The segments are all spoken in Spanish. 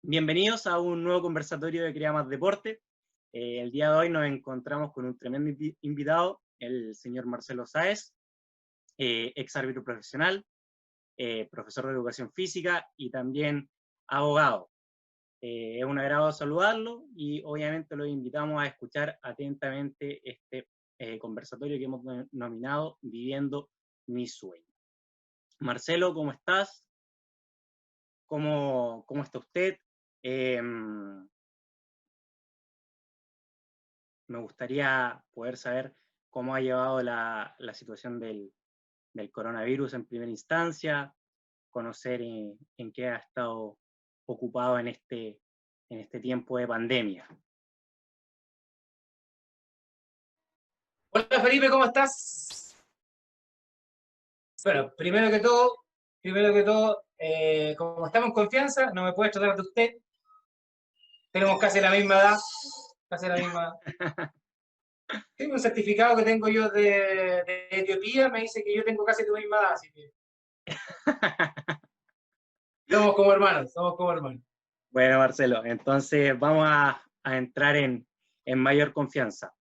Bienvenidos a un nuevo conversatorio de Crea Más Deporte. El día de hoy nos encontramos con un tremendo invitado, el señor Marcelo Sáez, ex árbitro profesional, profesor de educación física y también abogado. Es un agrado saludarlo y obviamente lo invitamos a escuchar atentamente este conversatorio que hemos nominado Viviendo mi sueño. Marcelo, ¿cómo estás? ¿Cómo está usted? Me gustaría poder saber cómo ha llevado la situación del coronavirus en primera instancia, conocer en qué ha estado ocupado en este tiempo de pandemia. Hola Felipe, ¿cómo estás? Bueno, como estamos en confianza, no me puedes tratar de usted. Tenemos casi la misma edad, casi la misma. Tengo un certificado que tengo yo de Etiopía, me dice que yo tengo casi tu misma edad, así que somos como hermanos, somos como hermanos. Bueno, Marcelo, entonces vamos a entrar en mayor confianza.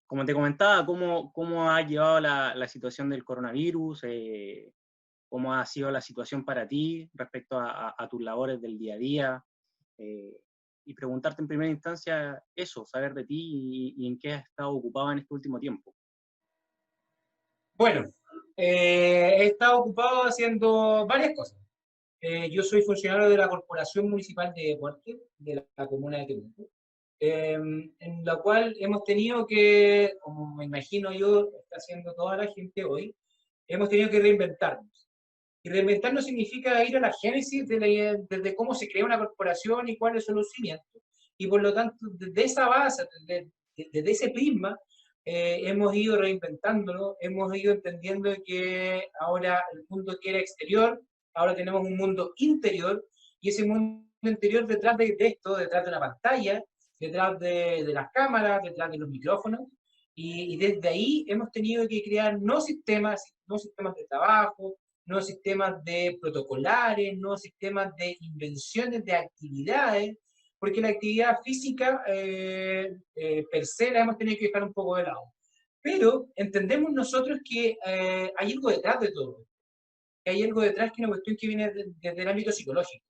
Como te comentaba, ¿cómo ha llevado la situación del coronavirus? ¿Cómo ha sido la situación para ti respecto a tus labores del día a día? Y preguntarte en primera instancia eso, saber de ti y en qué has estado ocupado en este último tiempo. Bueno, he estado ocupado haciendo varias cosas. Yo soy funcionario de la Corporación Municipal de Deporte de la comuna de Temuco, en la cual hemos tenido que, como me imagino yo, está haciendo toda la gente hoy, hemos tenido que reinventarnos. Y reinventarnos significa ir a la génesis de cómo se crea una corporación y cuáles son los cimientos. Y por lo tanto, desde esa base, desde ese prisma, hemos ido reinventándolo, hemos ido entendiendo que ahora el mundo que era exterior, ahora tenemos un mundo interior, y ese mundo interior detrás de esto, detrás de una pantalla, detrás de las cámaras, detrás de los micrófonos, y desde ahí hemos tenido que crear no sistemas de trabajo, nuevos sistemas de protocolares, nuevos sistemas de invenciones de actividades, porque la actividad física per se la hemos tenido que dejar un poco de lado. Pero entendemos nosotros que hay algo detrás de todo, que hay algo detrás que es una cuestión que viene desde el ámbito psicológico.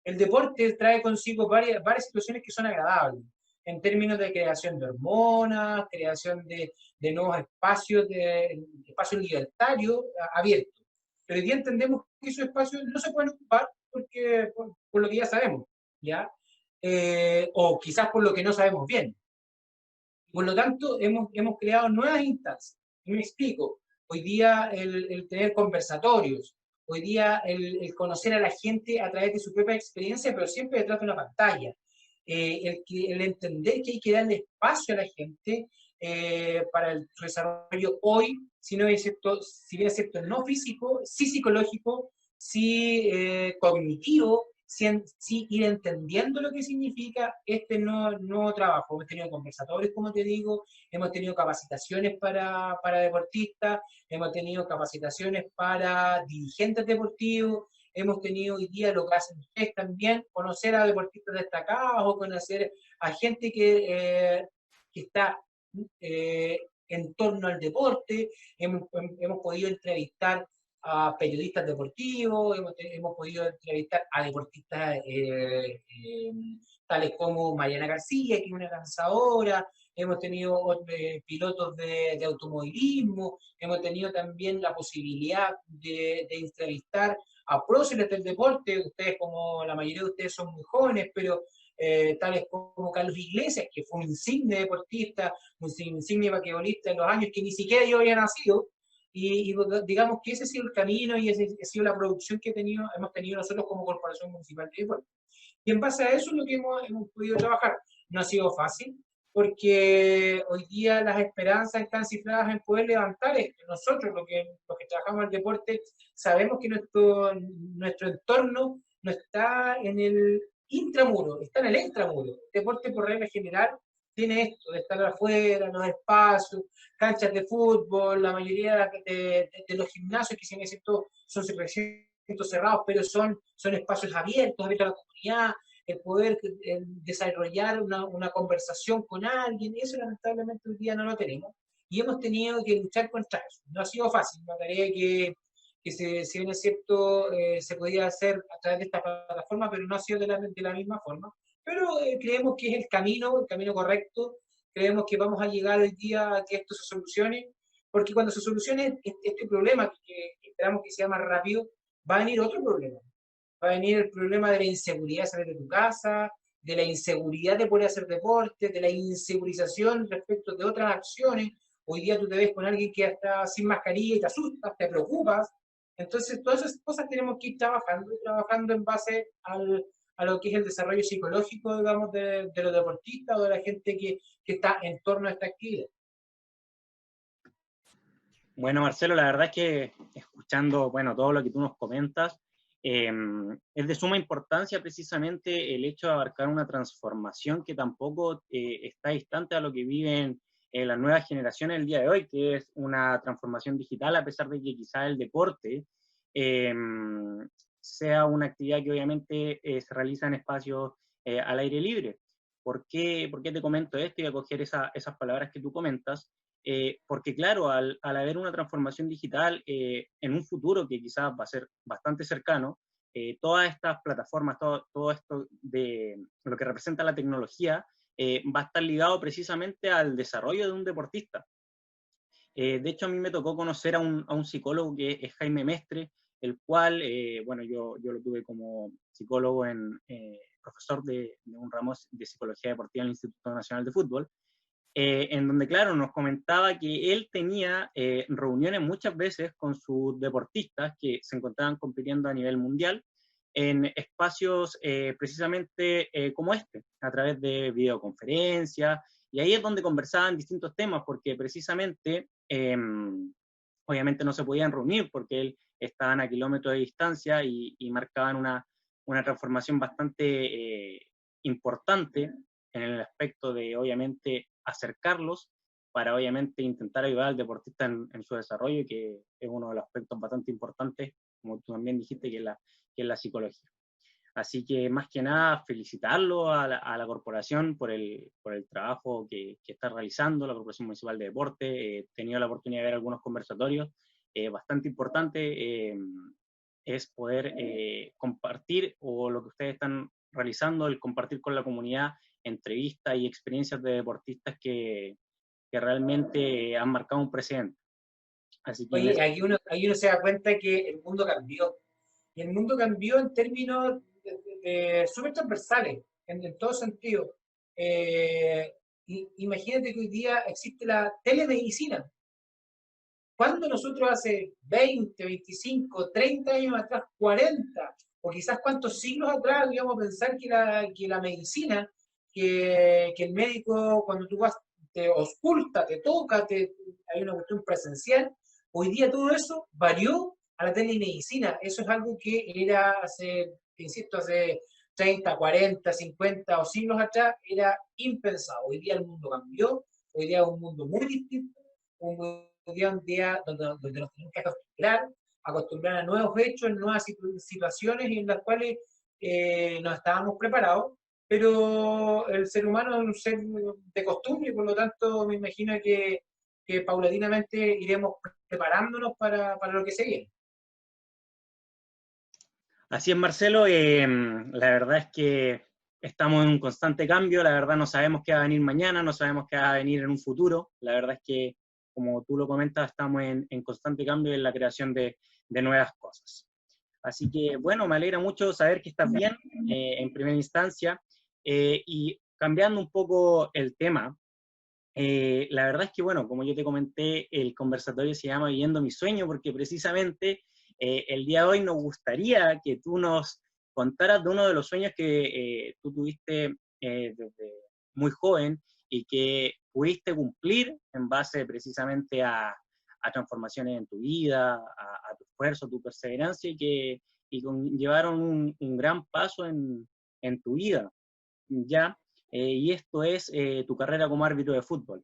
El deporte trae consigo varias situaciones que son agradables, en términos de creación de hormonas, creación de nuevos espacios, de espacios libertarios abiertos. Pero hoy día entendemos que esos espacios no se pueden ocupar por lo que ya sabemos, ¿ya? O quizás por lo que no sabemos bien. Por lo tanto, hemos creado nuevas instancias. Y me explico. Hoy día el tener conversatorios, hoy día conocer a la gente a través de su propia experiencia, pero siempre detrás de una pantalla. El entender que hay que darle espacio a la gente para el desarrollo hoy, si bien es cierto, no físico, sí psicológico, sí cognitivo, sí ir entendiendo lo que significa este nuevo trabajo. Hemos tenido conversatorios, como te digo, hemos tenido capacitaciones para deportistas, hemos tenido capacitaciones para dirigentes deportivos, hemos tenido hoy día lo que hacen ustedes también, conocer a deportistas destacados o conocer a gente que está en torno al deporte, hemos podido entrevistar a periodistas deportivos, hemos podido entrevistar a deportistas tales como Mariana García, que es una lanzadora, hemos tenido pilotos de automovilismo, hemos tenido también la posibilidad de entrevistar a próceres del deporte, ustedes como la mayoría de ustedes son muy jóvenes, pero tales como Carlos Iglesias, que fue un insigne deportista, un insigne basquetbolista en los años que ni siquiera yo había nacido, y digamos que ese ha sido el camino y esa ha sido la producción que hemos tenido nosotros como Corporación Municipal de Deportes. Y en base a eso es lo que hemos podido trabajar. No ha sido fácil, porque hoy día las esperanzas están cifradas en poder levantar esto. Nosotros, los que trabajamos en el deporte, sabemos que nuestro entorno no está en el intramuro, está en el extramuro. El deporte, por regla general, tiene esto de estar afuera, los espacios, canchas de fútbol, la mayoría de los gimnasios, que si bien es cierto, son cerrados, pero son espacios abiertos a la comunidad, el poder desarrollar una conversación con alguien, eso lamentablemente hoy día no lo tenemos. Y hemos tenido que luchar contra eso. No ha sido fácil, una tarea que si bien es cierto, se podía hacer a través de esta plataforma, pero no ha sido de la misma forma. Pero creemos que es el camino correcto, creemos que vamos a llegar hoy día a que esto se solucione, porque cuando se solucione este problema, que esperamos que sea más rápido, va a venir otro problema. Va a venir el problema de la inseguridad de salir de tu casa, de la inseguridad de poder hacer deporte, de la insegurización respecto de otras acciones. Hoy día tú te ves con alguien que está sin mascarilla y te asustas, te preocupas. Entonces, todas esas cosas tenemos que ir trabajando en base a lo que es el desarrollo psicológico, digamos, de los deportistas o de la gente que está en torno a esta actividad. Bueno, Marcelo, la verdad es que escuchando, bueno, todo lo que tú nos comentas, es de suma importancia precisamente el hecho de abarcar una transformación que tampoco está distante a lo que viven las nuevas generaciones el día de hoy, que es una transformación digital, a pesar de que quizá el deporte sea una actividad que obviamente se realiza en espacios al aire libre. ¿Por qué te comento esto y a coger esas palabras que tú comentas? Porque claro, al haber una transformación digital en un futuro que quizás va a ser bastante cercano, todas estas plataformas, todo esto de lo que representa la tecnología, va a estar ligado precisamente al desarrollo de un deportista. De hecho, a mí me tocó conocer a un psicólogo que es Jaime Mestre, el cual, bueno, yo lo tuve como psicólogo profesor de un ramo de psicología deportiva en el Instituto Nacional de Fútbol, en donde, claro, nos comentaba que él tenía reuniones muchas veces con sus deportistas que se encontraban compitiendo a nivel mundial en espacios precisamente como este, a través de videoconferencias, y ahí es donde conversaban distintos temas, porque precisamente, obviamente no se podían reunir porque él estaban a kilómetros de distancia y marcaban una transformación bastante importante en el aspecto de, obviamente, acercarlos para, obviamente, intentar ayudar al deportista en su desarrollo, que es uno de los aspectos bastante importantes, como tú también dijiste, que es la psicología. Así que, más que nada, felicitarlo a la corporación por el trabajo que está realizando, la Corporación Municipal de Deporte. He tenido la oportunidad de ver algunos conversatorios bastante importante. Es poder compartir, o lo que ustedes están realizando, el compartir con la comunidad entrevistas y experiencias de deportistas que realmente han marcado un precedente. Así que Oye, ahí uno se da cuenta que el mundo cambió. Y el mundo cambió en términos súper transversales, en todo sentido. Imagínate que hoy día existe la telemedicina. Cuando nosotros hace 20, 25, 30 años atrás, 40, o quizás cuántos siglos atrás, íbamos a pensar que la medicina, que el médico cuando tú vas te ausculta, te toca, hay una cuestión presencial, hoy día todo eso varió a la telemedicina. Eso es algo que era hace, insisto, hace 30, 40, 50 o siglos atrás, era impensado. Hoy día el mundo cambió, hoy día es un mundo muy distinto, un día donde nos tenemos que acostumbrar a nuevos hechos, nuevas situaciones en las cuales no estábamos preparados, pero el ser humano es un ser de costumbre y por lo tanto me imagino que paulatinamente iremos preparándonos para lo que se viene. así es, Marcelo. La verdad es que estamos en un constante cambio. La verdad no sabemos qué va a venir mañana, no sabemos qué va a venir en un futuro. La verdad es que, como tú lo comentas, estamos en constante cambio en la creación de nuevas cosas. Así que, bueno, me alegra mucho saber que estás bien en primera instancia. Y cambiando un poco el tema, la verdad es que, bueno, como yo te comenté, el conversatorio se llama Viviendo mi sueño, porque precisamente el día de hoy nos gustaría que tú nos contaras de uno de los sueños que tú tuviste desde muy joven y que pudiste cumplir en base precisamente a transformaciones en tu vida, a tu esfuerzo, tu perseverancia y llevaron un gran paso en tu vida, ¿ya? Y esto es tu carrera como árbitro de fútbol.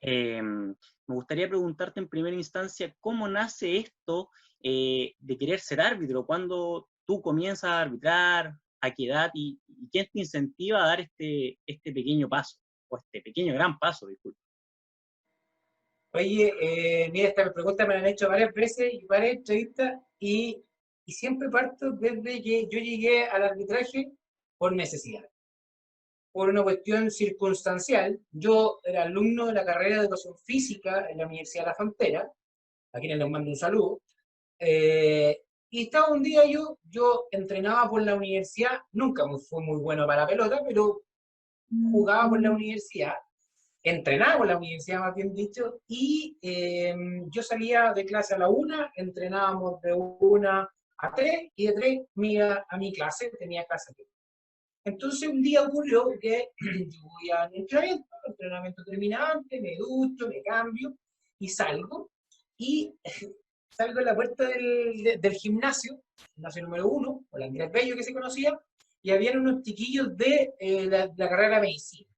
Me gustaría preguntarte en primera instancia cómo nace esto de querer ser árbitro? ¿Cuándo tú comienzas a arbitrar? ¿A qué edad? ¿Y quién te incentiva a dar este pequeño paso? O este pequeño gran paso, disculpa. Oye, mira, esta pregunta me la han hecho varias veces y varias entrevistas y siempre parto desde que yo llegué al arbitraje por necesidad, por una cuestión circunstancial. Yo era alumno de la carrera de Educación Física en la Universidad de La Frontera, a quienes les mando un saludo, y estaba un día yo entrenaba por la universidad, nunca fui muy bueno para la pelota, pero jugaba por la universidad, entrenaba por la universidad más bien dicho, y yo salía de clase a la 1, entrenábamos de 1 a 3, y de 3 me iba a mi clase, tenía clase. Entonces un día ocurrió que yo voy al entrenamiento, el entrenamiento termina antes, me ducho, me cambio, y y salgo a la puerta del gimnasio número 1, o el Andrés Bello que se conocía, y habían unos chiquillos de la carrera de medicina.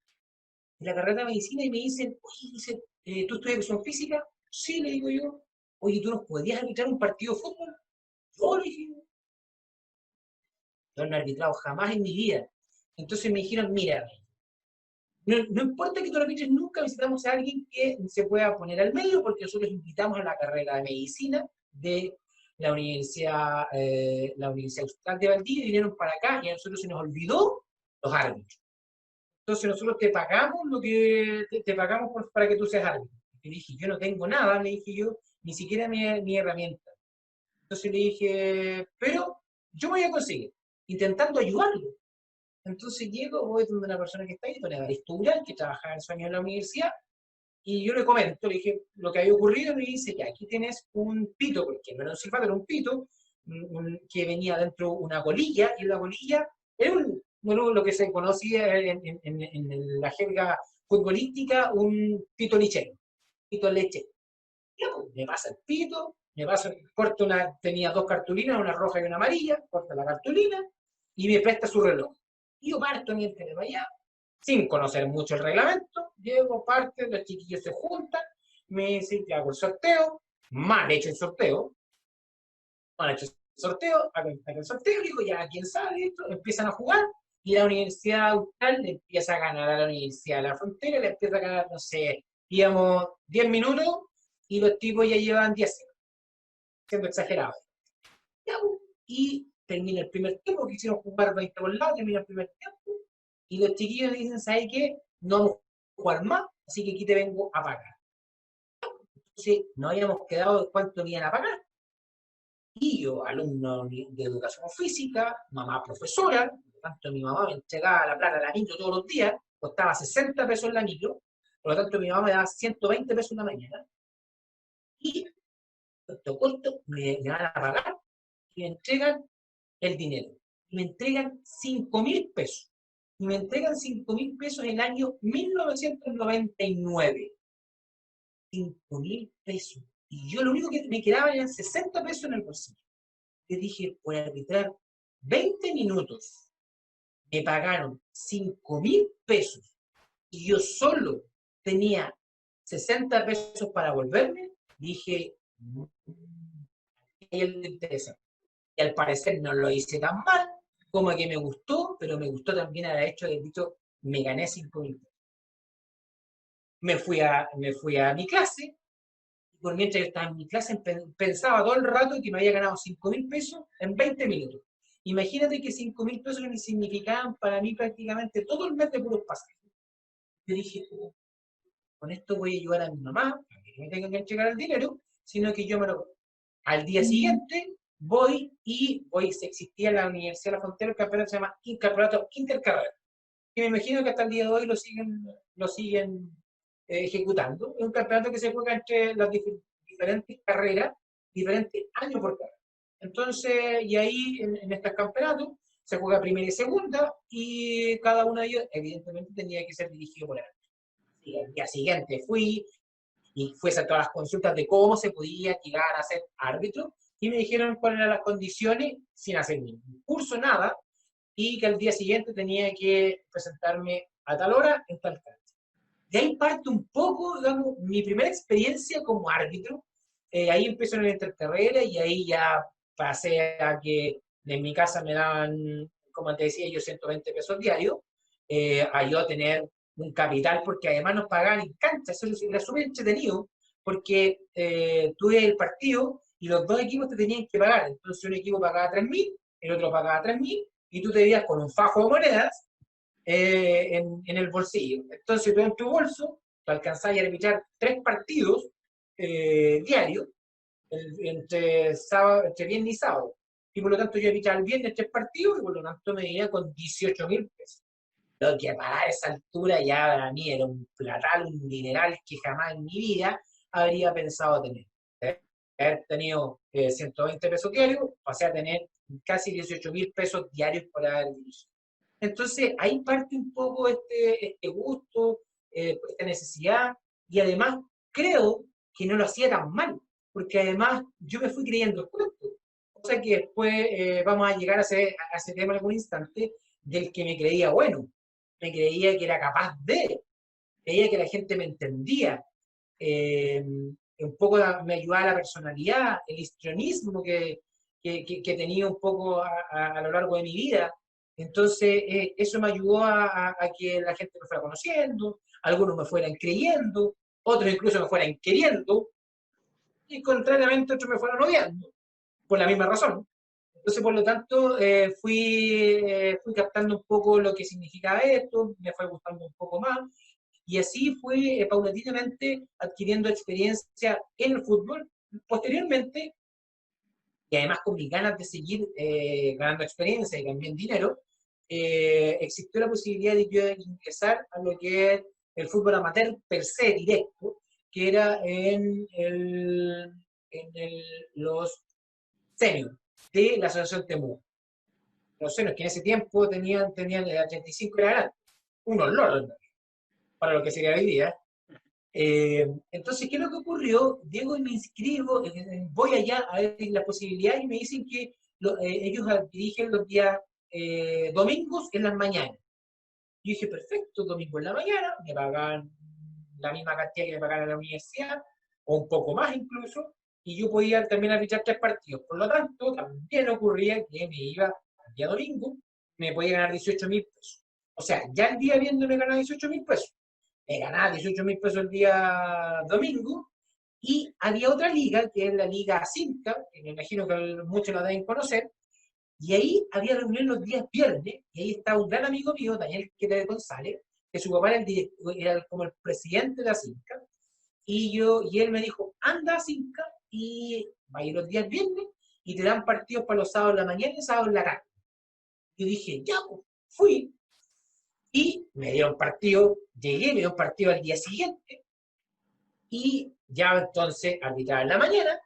De la carrera de medicina y me dicen, oye, dicen, ¿tú estudias educación física? Sí, le digo yo. Oye, ¿tú nos podrías arbitrar un partido de fútbol? Yo le dije, yo no he arbitrado jamás en mi vida. Entonces me dijeron, mira, no importa que tú no arbitres nunca, necesitamos a alguien que se pueda poner al medio, porque nosotros invitamos a la carrera de medicina de la Universidad Austral de Valdivia, vinieron para acá y a nosotros se nos olvidó los árbitros. Entonces nosotros te pagamos te pagamos para que tú seas árbitro. Y le dije, yo no tengo nada, le dije yo, ni siquiera mi herramienta. Entonces le dije, pero yo me voy a conseguir, intentando ayudarlo. Entonces llego, voy donde una persona que está ahí, don Evaristo Ural, que trabajaba en su año en la universidad, y yo le comento, le dije lo que había ocurrido, y me dice, ya, aquí tienes un pito, porque no era un silbato, era un pito, que venía dentro una colilla, y la colilla era bueno, lo que se conocía en la jerga futbolística, un pito lichero, pito leche. Ya, pues, me pasa el pito, tenía 2 cartulinas, una roja y una amarilla, corta la cartulina, y me presta su reloj. Y yo parto mientras de allá, sin conocer mucho el reglamento, llego, parte, los chiquillos se juntan, me dicen que hago el sorteo, mal hecho el sorteo, hago el sorteo, digo, ya, quién sabe esto, empiezan a jugar, y la Universidad Austral le empieza a ganar a la Universidad de la Frontera, le empieza a ganar, no sé, digamos, 10 minutos, y los tipos ya llevan 10, siendo exagerado. Y termina el primer tiempo, quisieron jugar 20 por lado, termina el primer tiempo, y los chiquillos le dicen, ¿sabes qué? No vamos a jugar más, así que aquí te vengo a pagar. Entonces, no habíamos quedado de cuánto me iban a pagar. Y yo, alumno de educación física, mamá profesora, por lo tanto mi mamá me entregaba la plata a la micro todos los días, costaba 60 pesos la micro, por lo tanto mi mamá me daba 120 pesos en la mañana, y corto, me van a pagar y me entregan el dinero. Y me entregan 5.000 pesos. Y me entregan 5.000 pesos en el año 1999. 5.000 pesos. Y yo lo único que me quedaba eran 60 pesos en el bolsillo. Le dije, por arbitrar 20 minutos, me pagaron 5.000 pesos y yo solo tenía 60 pesos para volverme. Dije, hay algo interesante. Y al parecer no lo hice tan mal, como que me gustó, pero me gustó también el hecho de dicho, me gané 5.000 pesos. Me fui a mi clase, y por mientras yo estaba en mi clase pensaba todo el rato que me había ganado 5.000 pesos en 20 minutos. Imagínate que 5.000 pesos me significaban para mí prácticamente todo el mes de puros pasajes. Yo dije, oh, con esto voy a ayudar a mi mamá, para que no me tengan que entregar el dinero, sino que yo me lo... Al día siguiente existía en la Universidad de la Frontera un campeonato que se llama Campeonato Intercarrera, que me imagino que hasta el día de hoy lo siguen ejecutando. Es un campeonato que se juega entre las diferentes carreras, diferentes años por carrera. Entonces, y ahí en estos campeonatos se juega primera y segunda, y cada uno de ellos, evidentemente, tenía que ser dirigido por él. Y al día siguiente fui y fui a hacer todas las consultas de cómo se podía llegar a ser árbitro, y me dijeron cuáles eran las condiciones, sin hacer ningún curso, nada, y que al día siguiente tenía que presentarme a tal hora en tal cancha. De ahí parte un poco, digamos, mi primera experiencia como árbitro, ahí empecé en la intercarrera y ahí ya pasé a que en mi casa me daban, como te decía yo, 120 pesos diarios, a yo tener un capital, porque además nos pagaban en cancha, eso era súper entretenido, porque tuve el partido y los dos equipos te tenían que pagar, entonces un equipo pagaba 3.000, el otro pagaba 3.000, y tú te veías con un fajo de monedas en el bolsillo. Entonces tú en tu bolso, tú alcanzabas a arbitrar 3 partidos diarios, entre viernes y sábado. Y por lo tanto yo arbitraba el viernes 3 partidos y por lo tanto me veía con 18.000 pesos. Lo que para esa altura ya para mí era un platal, un dineral que jamás en mi vida habría pensado tener. Haber tenido 120 pesos diarios, pasé a tener casi 18.000 pesos diarios por haber dirigido. Entonces ahí parte un poco este gusto, esta necesidad, y además creo que no lo hacía tan mal, porque además yo me fui creyendo el cuento, cosa que después vamos a llegar a ese tema en algún instante, del que me creía bueno, me creía que era capaz de, creía que la gente me entendía, un poco me ayudaba la personalidad, el histrionismo que tenía un poco a lo largo de mi vida. Entonces, eso me ayudó a que la gente me fuera conociendo, algunos me fueran creyendo, otros incluso me fueran queriendo, y contrariamente otros me fueran odiando, por la misma razón. Entonces, por lo tanto, fui captando un poco lo que significaba esto, me fue gustando un poco más, y así fui paulatinamente adquiriendo experiencia en el fútbol. Posteriormente, y además con mis ganas de seguir ganando experiencia y también dinero, existió la posibilidad de yo ingresar a lo que es el fútbol amateur per se directo, que era los seniors de la Asociación Temuco. Los seniors que en ese tiempo tenían de 35 era grande, unos loros para lo que sería hoy día. Entonces, ¿qué es lo que ocurrió? Llego y me inscribo, voy allá a ver la posibilidad y me dicen que ellos dirigen los días domingos en las mañanas. Yo dije, perfecto, domingo en la mañana, me pagan la misma cantidad que me pagan en la universidad, o un poco más incluso, y yo podía también arbitrar 3 partidos. Por lo tanto, también ocurría que me iba al día domingo, me podía ganar 18.000 pesos. O sea, ya el día viernes me ganaba 18.000 pesos, me ganaba 18.000 pesos el día domingo, y había otra liga, que es la Liga Cinca, que me imagino que muchos la deben conocer, y ahí había reunión los días viernes, y ahí estaba un gran amigo mío, Daniel Queter González, que su papá era, era como el presidente de la Cinca, y él me dijo, anda a Cinca, y va a ir los días viernes, y te dan partidos para los sábados en la mañana y sábados en la tarde. Yo dije, ya, pues, fui, y me dieron partido, llegué, me dieron partido al día siguiente, y ya entonces arbitraba en la mañana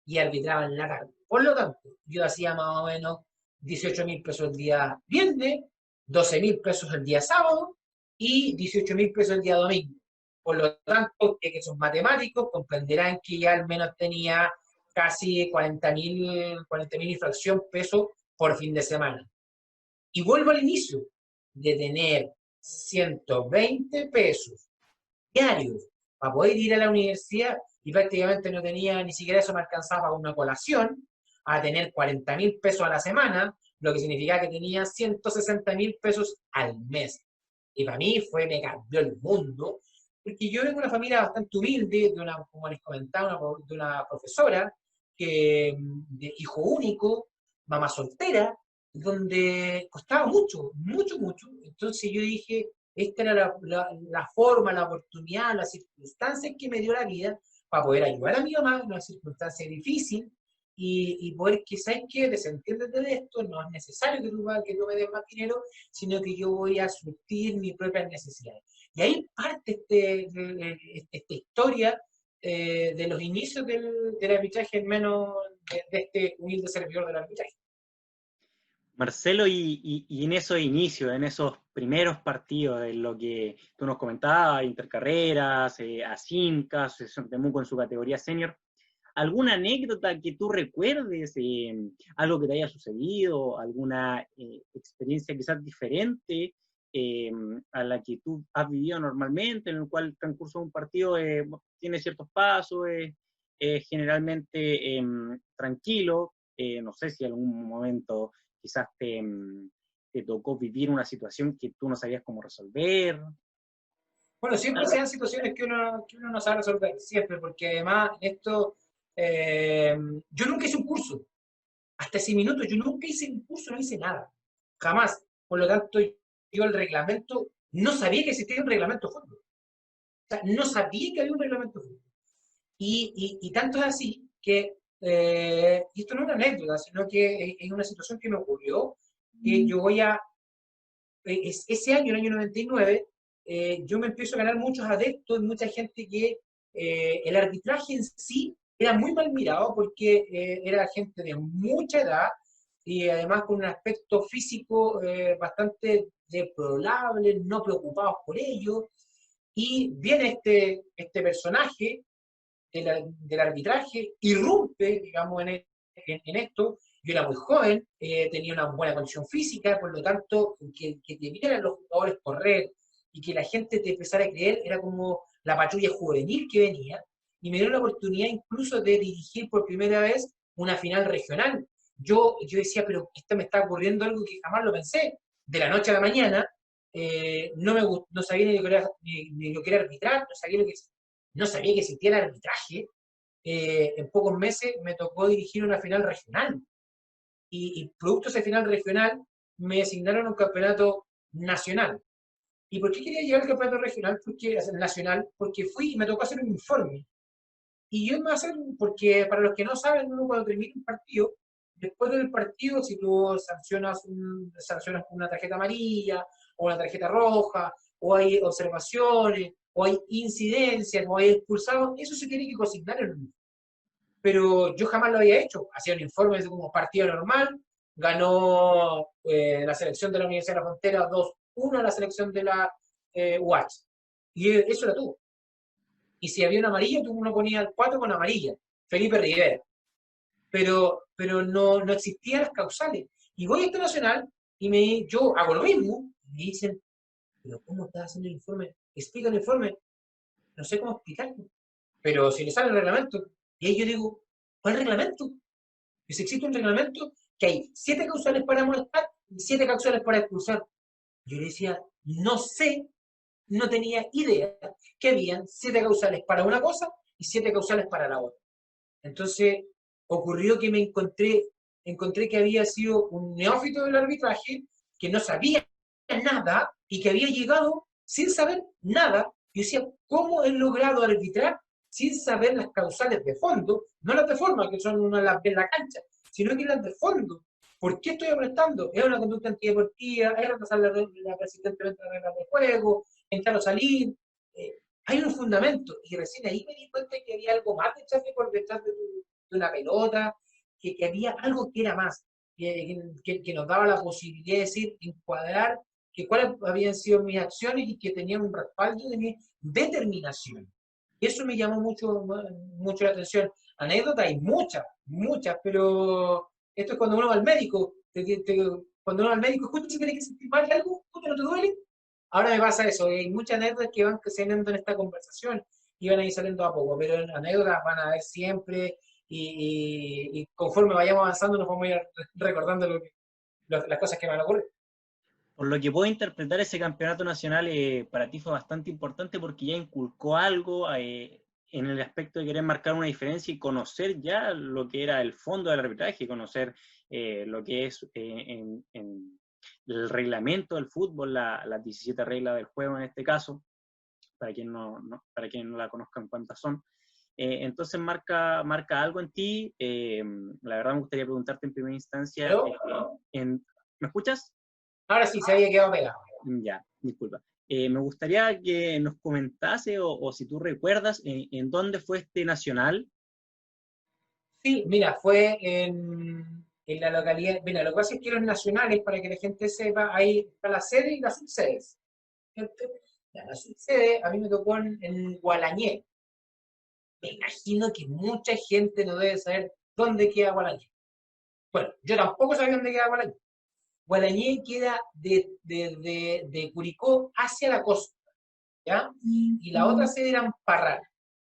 y arbitraba en la tarde. Por lo tanto, yo hacía más o menos 18.000 pesos el día viernes, 12.000 pesos el día sábado y 18.000 pesos el día domingo. Por lo tanto, que son matemáticos, comprenderán que ya al menos tenía casi 40.000 y fracción pesos por fin de semana. Y vuelvo al inicio, de tener 120 pesos diarios para poder ir a la universidad y prácticamente no tenía, ni siquiera eso me alcanzaba para una colación, a tener 40.000 pesos a la semana, lo que significaba que tenía 160.000 pesos al mes. Y para mí me cambió el mundo, porque yo vengo de una familia bastante humilde, como les comentaba, de una profesora, de hijo único, mamá soltera, donde costaba mucho, mucho, mucho. Entonces yo dije, esta era la forma, la oportunidad, las circunstancias que me dio la vida para poder ayudar a mi mamá en una circunstancia difícil y poder que, ¿sabes qué? Desentiéndete de esto, no es necesario que tú me des más dinero, sino que yo voy a surtir mis propias necesidades. Y ahí parte esta historia de los inicios del arbitraje, al menos de este humilde servidor del arbitraje. Marcelo, y en esos inicios, en esos primeros partidos, en lo que tú nos comentabas, intercarreras, Asinca, Asociación Temuco en su categoría senior, ¿alguna anécdota que tú recuerdes, algo que te haya sucedido, alguna experiencia quizás diferente a la que tú has vivido normalmente, en el cual el transcurso de un partido tiene ciertos pasos, generalmente tranquilo. No sé si en algún momento quizás te tocó vivir una situación que tú no sabías cómo resolver. Bueno, siempre se dan situaciones que uno no sabe resolver, siempre, porque además esto, yo nunca hice un curso, hasta ese minuto yo nunca hice un curso, no hice nada, jamás. Por lo tanto, yo el reglamento, no sabía que existía un reglamento de fútbol. O sea, no sabía que había un reglamento de fútbol. Y tanto es así que, y esto no es una anécdota, sino que es una situación que me ocurrió, que yo voy a, ese año, el año 99, yo me empiezo a ganar muchos adeptos, mucha gente que el arbitraje en sí era muy mal mirado porque era gente de mucha edad y además con un aspecto físico bastante deplorable, no preocupados por ello. Y viene este personaje del arbitraje, irrumpe, digamos, en esto. Yo era muy joven, tenía una buena condición física, por lo tanto, que te vieran los jugadores correr y que la gente te empezara a creer era como la patrulla juvenil que venía, y me dio la oportunidad incluso de dirigir por primera vez una final regional. Yo decía, pero esto me está ocurriendo algo que jamás lo pensé. De la noche a la mañana, no sabía ni lo que era arbitrar, no sabía que existía el arbitraje. En pocos meses me tocó dirigir una final regional y producto de esa final regional me asignaron un campeonato nacional. ¿Y por qué quería llegar al campeonato regional? Nacional, porque fui y me tocó hacer un informe. Y yo me hacer, porque para los que no saben, uno cuando termina un partido, después del partido, si tú sancionas con una tarjeta amarilla o una tarjeta roja, o hay observaciones, o hay incidencias, o hay expulsados, eso se tiene que consignar en un, pero yo jamás lo había hecho. Hacía un informe de como partido normal, ganó la selección de la Universidad de la Frontera 2-1 a la selección de la UH. Y eso era todo. Y si había una amarilla, tú uno ponía el 4 con amarilla, Felipe Rivera. Pero no existían las causales. Y voy a este nacional y yo hago lo mismo, y me dicen, pero ¿cómo estás haciendo el informe? Explica el informe. No sé cómo explicarlo. Pero si le sale el reglamento, y ahí yo digo, ¿cuál reglamento? Que si existe un reglamento que hay 7 causales para molestar y 7 causales para expulsar. Yo le decía, no sé, no tenía idea que habían 7 causales para una cosa y 7 causales para la otra. Entonces, ocurrió que encontré que había sido un neófito del arbitraje, que no sabía nada y que había llegado sin saber nada. Yo decía, ¿cómo he logrado arbitrar sin saber las causales de fondo? No las de forma, que son las de la cancha, sino que las de fondo. ¿Por qué estoy amonestando? ¿Es una conducta antideportiva? ¿Es retrasar persistentemente las reglas de juego? ¿Entrar o salir? Hay un fundamento. Y recién ahí me di cuenta que había algo más de chafe por detrás de una pelota, que había algo que era más, que nos daba la posibilidad de decir, encuadrar que cuáles habían sido mis acciones y que tenían un respaldo de mi determinación. Y eso me llamó mucho la atención. Anécdotas hay muchas, muchas, pero esto es cuando uno va al médico. Cuando uno va al médico, justo se tiene que sentir mal de algo, justo no te duele. Ahora me pasa eso. Hay muchas anécdotas que van saliendo en esta conversación y van a ir saliendo a poco, pero anécdotas van a haber siempre y conforme vayamos avanzando nos vamos a ir recordando las cosas que van a ocurrir. Por lo que puedo interpretar, ese campeonato nacional para ti fue bastante importante porque ya inculcó algo en el aspecto de querer marcar una diferencia y conocer ya lo que era el fondo del arbitraje, conocer lo que es en el reglamento del fútbol, las 17 reglas del juego en este caso, para quien para quien no la conozcan cuántas son. Entonces marca algo en ti. La verdad me gustaría preguntarte en primera instancia, ¿me escuchas? Ahora sí, se había quedado pegado. Ya, disculpa. Me gustaría que nos comentase o si tú recuerdas en dónde fue este nacional. Sí, mira, fue en la localidad. Mira, lo que pasa es que los nacionales, para que la gente sepa, ahí está la sede y las subsedes. La subsede a mí me tocó en Gualañé. Me imagino que mucha gente no debe saber dónde queda Gualañé. Bueno, yo tampoco sabía dónde queda Gualañé. Gualañé queda de Curicó hacia la costa, ¿ya? Y la otra sede era en Parral.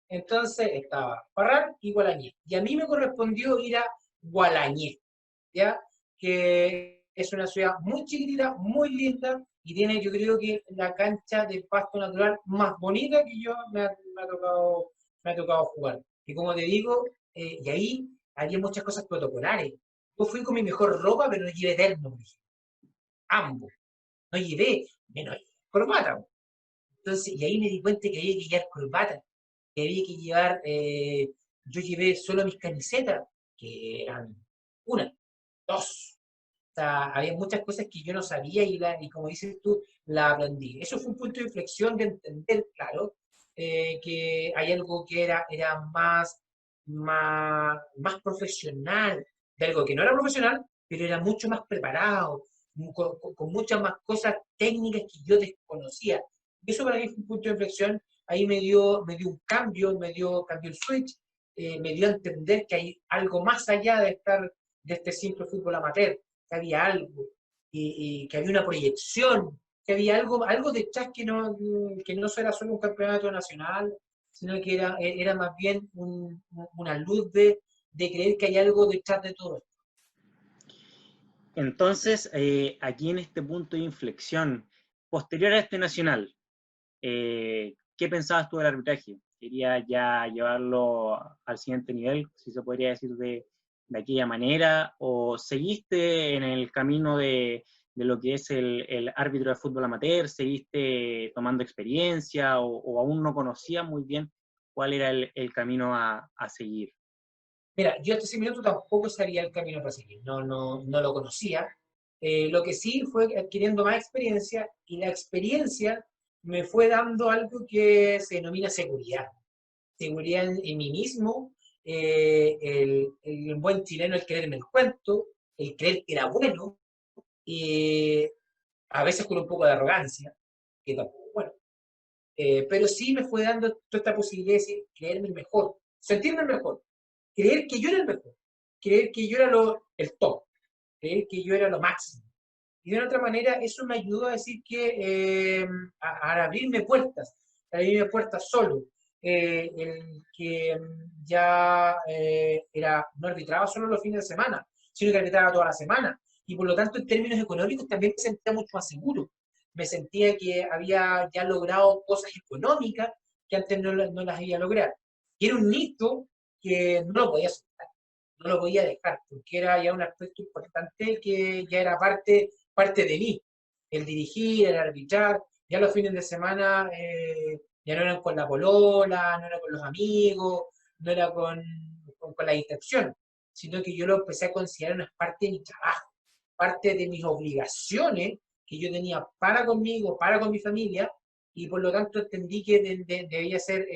Entonces estaba Parral y Gualañé. Y a mí me correspondió ir a Gualañé, ¿ya? Que es una ciudad muy chiquitita, muy linda, y tiene, yo creo que la cancha de pasto natural más bonita que yo me ha tocado jugar. Y como te digo, y ahí había muchas cosas protocolares. Yo fui con mi mejor ropa, pero no llevé terno, por ejemplo. Ambos. No llevé, menos corbata. Entonces, y ahí me di cuenta que había que llevar corbata, que había que llevar, yo llevé solo mis camisetas, que eran una, dos. O sea, había muchas cosas que yo no sabía y como dices tú, la aprendí. Eso fue un punto de inflexión de entender, claro, que hay algo que era más profesional, de algo que no era profesional, pero era mucho más preparado, con muchas más cosas técnicas que yo desconocía. Y eso para mí fue un punto de inflexión. Ahí me dio un cambio, cambió el switch, me dio a entender que hay algo más allá de este simple fútbol amateur, que había algo, y que había una proyección, que había algo detrás que no era solo un campeonato nacional, sino que era más bien una luz de creer que hay algo detrás de todo esto. Entonces, aquí en este punto de inflexión, posterior a este nacional, ¿qué pensabas tú del arbitraje? ¿Querías ya llevarlo al siguiente nivel, si se podría decir de aquella manera? ¿O seguiste en el camino de lo que es el árbitro de fútbol amateur? ¿Seguiste tomando experiencia o aún no conocías muy bien cuál era el camino a seguir? Mira, yo hasta ese minuto tampoco sabía el camino para seguir, no lo conocía. Lo que sí fue adquiriendo más experiencia, y la experiencia me fue dando algo que se denomina seguridad. Seguridad en mí mismo, el buen chileno, el creerme el cuento, el creer que era bueno, y a veces con un poco de arrogancia, que tampoco, bueno, pero sí me fue dando toda esta posibilidad de decir, creerme el mejor, sentirme el mejor, creer que yo era el mejor, creer que yo era el top, creer que yo era lo máximo. Y de otra manera, eso me ayudó a decir que a abrirme puertas solo. El que ya no arbitraba solo los fines de semana, sino que arbitraba toda la semana. Y por lo tanto, en términos económicos, también me sentía mucho más seguro. Me sentía que había ya logrado cosas económicas que antes no las había logrado. Y era un hito que no lo podía soltar, no lo podía dejar, porque era ya un aspecto importante que ya era parte de mí. El dirigir, el arbitrar, ya los fines de semana ya no eran con la polola, no era con los amigos, no era con la distracción, sino que yo lo empecé a considerar una parte de mi trabajo, parte de mis obligaciones que yo tenía para conmigo, para con mi familia, y por lo tanto entendí que debía ser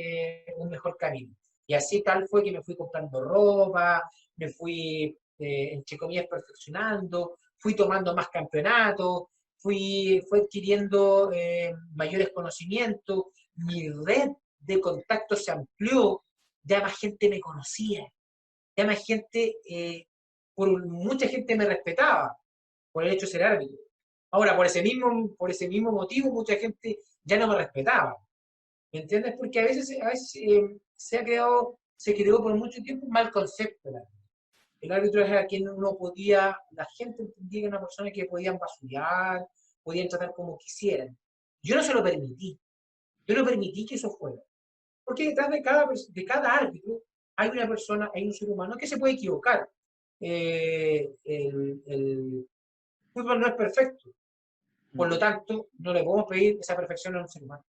un mejor camino. Y así tal fue que me fui comprando ropa, me fui, entre comillas, perfeccionando, fui tomando más campeonatos, fui adquiriendo mayores conocimientos, mi red de contactos se amplió, ya más gente me conocía, ya más gente, mucha gente me respetaba por el hecho de ser árbitro. Ahora, por ese mismo motivo, mucha gente ya no me respetaba. ¿Me entiendes? Porque a veces se creó por mucho tiempo un mal concepto del árbitro. El árbitro es a quien uno podía, la gente entendía que era una persona que podían basurar, podían tratar como quisieran. Yo no se lo permití. Yo no permití que eso fuera. Porque detrás de cada árbitro hay una persona, hay un ser humano que se puede equivocar. El fútbol no es perfecto. Por lo tanto, no le podemos pedir esa perfección a un ser humano.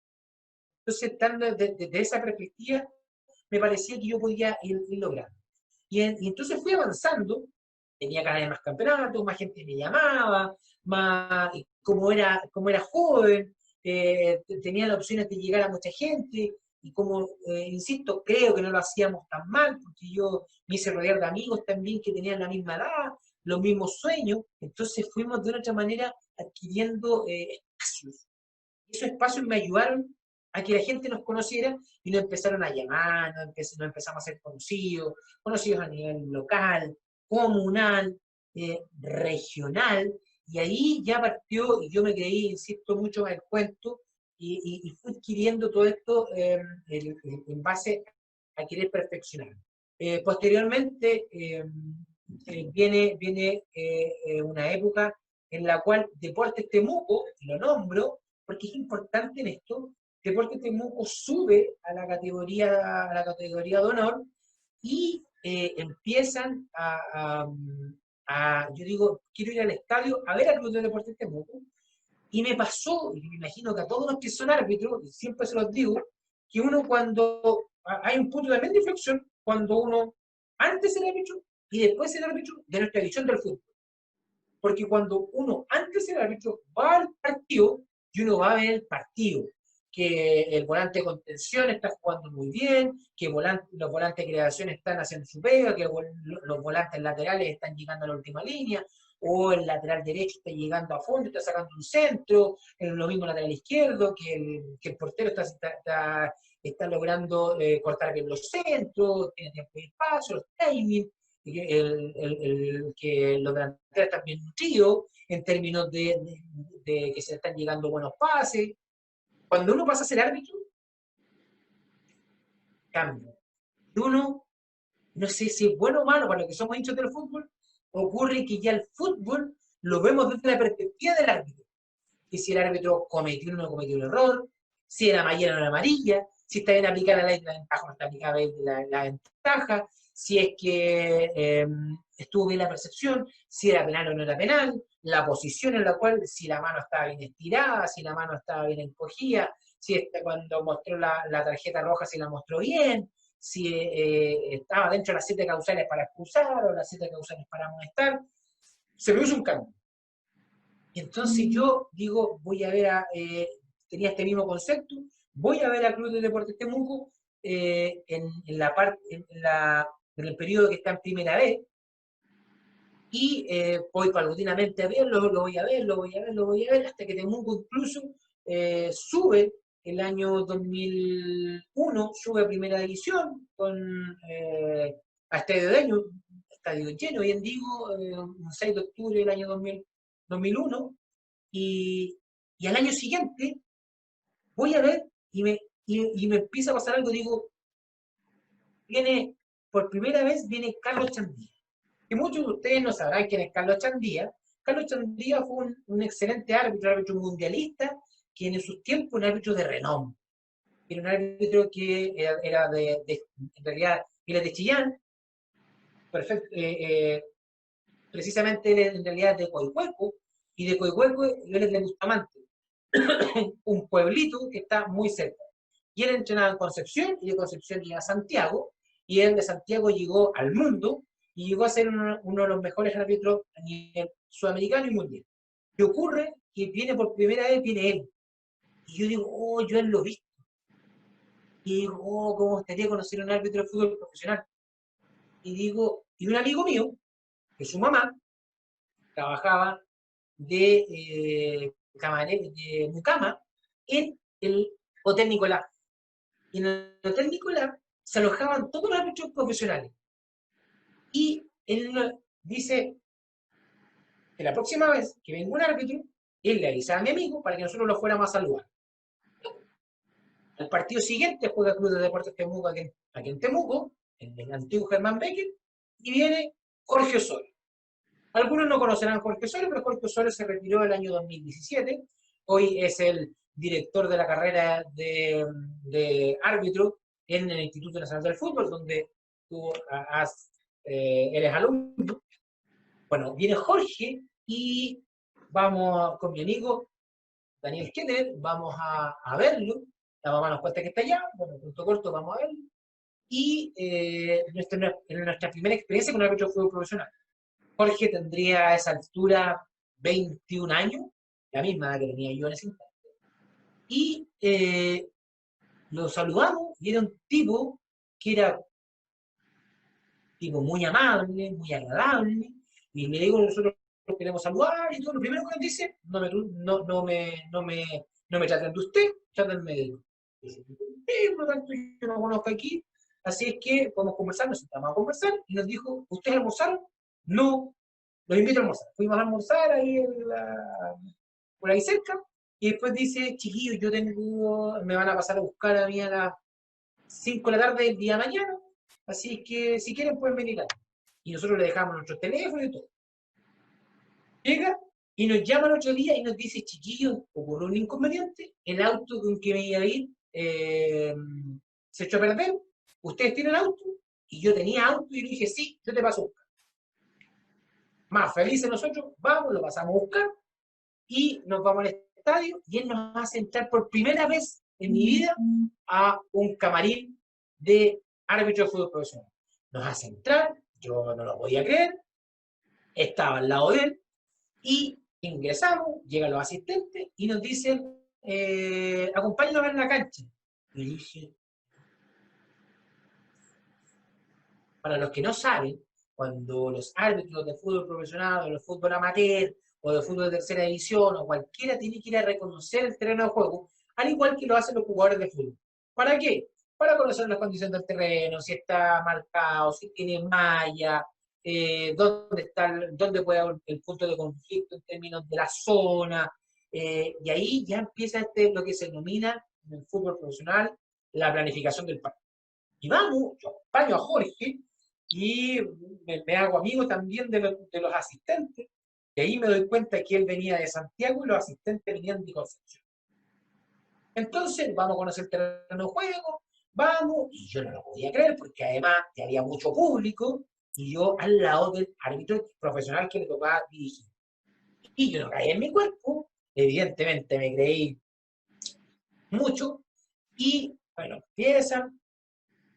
Entonces, estando desde esa perspectiva, me parecía que yo podía ir logrando. Y entonces fui avanzando, tenía cada vez más campeonatos, más gente me llamaba, como era joven, tenía la opción de llegar a mucha gente, y como, insisto, creo que no lo hacíamos tan mal, porque yo me hice rodear de amigos también que tenían la misma edad, los mismos sueños, entonces fuimos de una otra manera adquiriendo espacios. Esos espacios me ayudaron a que la gente nos conociera y nos empezaron a llamar, nos empezamos a ser conocidos a nivel local, comunal, regional, y ahí ya partió, y yo me creí, insisto, mucho en el cuento, y fui adquiriendo todo esto en base a querer perfeccionar. Posteriormente viene una época en la cual Deportes Temuco, lo nombro porque es importante en esto, Deportes Temuco sube a la categoría de honor y empiezan yo digo, quiero ir al estadio a ver al Club de Deportes Temuco, y me pasó, y me imagino que a todos los que son árbitros, y siempre se los digo, que uno cuando hay un punto también de inflexión, cuando uno antes era árbitro y después era árbitro de nuestra visión del fútbol. Porque cuando uno antes era árbitro va al partido y uno va a ver el partido, que el volante de contención está jugando muy bien, que los volantes de creación están haciendo su pega, que los volantes laterales están llegando a la última línea, o el lateral derecho está llegando a fondo, está sacando un centro, lo mismo lateral izquierdo, que el portero está logrando cortar bien los centros, tiene tiempo de espacio, los timing, que los delanteros están bien nutridos en términos de que se están llegando buenos pases. Cuando uno pasa a ser árbitro, cambia. Uno, no sé si es bueno o malo para los que somos hinchas del fútbol, ocurre que ya el fútbol lo vemos desde la perspectiva del árbitro. Que si el árbitro cometió o no cometió un error, si era amarilla o no era amarilla, si está bien aplicada la ley de la ventaja o no está aplicada la ventaja, si es que estuvo bien la percepción, si era penal o no era penal, la posición en la cual, si la mano estaba bien estirada, si la mano estaba bien encogida, si cuando mostró la tarjeta roja si la mostró bien, si estaba dentro de las 7 causales para expulsar o las 7 causales para amonestar. Se produce un cambio. Y entonces yo digo, voy a ver tenía este mismo concepto, voy a ver a Club de Deportes Temuco en el periodo que está en primera vez, y voy paulatinamente a verlo, lo voy a ver, hasta que Temuco incluso sube el año 2001, sube a primera división a estadio lleno, bien digo, un 6 de octubre del año 2001, y al año siguiente voy a ver y me empieza a pasar algo, digo, por primera vez viene Carlos Chandía. Que muchos de ustedes no sabrán quién es Carlos Chandía. Carlos Chandía fue un excelente árbitro mundialista, que en sus tiempos un árbitro de renombre. Era un árbitro que era en realidad, era de Chillán, precisamente en realidad de Coihueco, y de Coihueco él es de Bustamante, un pueblito que está muy cerca. Y él entrenaba en Concepción, y de Concepción llega a Santiago, y él de Santiago llegó al mundo, y llegó a ser uno de los mejores árbitros a nivel sudamericano y mundial. ¿Qué ocurre? Que viene por primera vez, viene él. Y yo digo, oh, yo él lo he visto. Y digo, oh, cómo gustaría conocer a un árbitro de fútbol profesional. Y digo, y un amigo mío, que su mamá trabajaba de mucama en el Hotel Nicolás. Y en el Hotel Nicolás se alojaban todos los árbitros profesionales. Y él dice que la próxima vez que venga un árbitro, él le avisaba a mi amigo para que nosotros lo fuéramos a saludar. Al partido siguiente juega el Club de Deportes Temuco aquí en Temuco, en el antiguo Germán Becker, y viene Jorge Osorio. Algunos no conocerán a Jorge Osorio, pero Jorge Osorio se retiró el año 2017. Hoy es el director de la carrera de árbitro en el Instituto Nacional del Fútbol, donde tú eres alumno. Bueno, viene Jorge y vamos con mi amigo Daniel Kenner, vamos a verlo. La mamá nos cuenta que está allá, bueno, punto corto, vamos a verlo. Y en nuestra primera experiencia con un árbitro de fútbol profesional. Jorge tendría a esa altura 21 años, la misma edad que tenía yo en ese instante. Y lo saludamos y era un tipo que era muy amable, muy agradable, y le digo, nosotros lo queremos saludar y todo. Lo primero que nos dice, no me traten de usted, trátenme de él. Por lo tanto, yo no conozco aquí, así es que podemos conversar, nos sentamos a conversar, y nos dijo, ¿ustedes almorzaron? No, los invito a almorzar. Fuimos a almorzar ahí por ahí cerca, y después dice, chiquillos, me van a pasar a buscar a mí a las 5 de la tarde del día de mañana, así que si quieren pueden venir acá. Y nosotros le dejamos nuestros teléfonos y todo. Llega y nos llama el otro día y nos dice, chiquillos, ocurrió un inconveniente, el auto con que me iba a ir se echó a perder, ustedes tienen auto, y yo tenía auto y le dije, sí, yo te paso a buscar. Más felices nosotros, vamos, lo pasamos a buscar, y nos vamos al estadio, y él nos hace entrar por primera vez en mi vida a un camarín de árbitro de fútbol profesional. Nos hace entrar, yo no lo podía creer, estaba al lado de él, y ingresamos, llegan los asistentes y nos dicen, acompáñanos a ver la cancha. Y dije, para los que no saben, cuando los árbitros de fútbol profesional, o de fútbol amateur, o de fútbol de tercera división, o cualquiera tiene que ir a reconocer el terreno de juego, al igual que lo hacen los jugadores de fútbol. ¿Para qué? Para conocer las condiciones del terreno, si está marcado, si tiene malla, dónde puede haber el punto de conflicto en términos de la zona, y ahí ya empieza lo que se denomina en el fútbol profesional la planificación del partido. Y vamos, yo acompaño a Jorge y me hago amigo también de los asistentes, y ahí me doy cuenta que él venía de Santiago y los asistentes venían de Concepción. Entonces, vamos a conocer el terreno de juego, vamos, y yo no lo podía creer porque además ya había mucho público y yo al lado del árbitro profesional que le tocaba dirigir. Y yo no caía en mi cuerpo, evidentemente me creí mucho, y bueno, empiezan,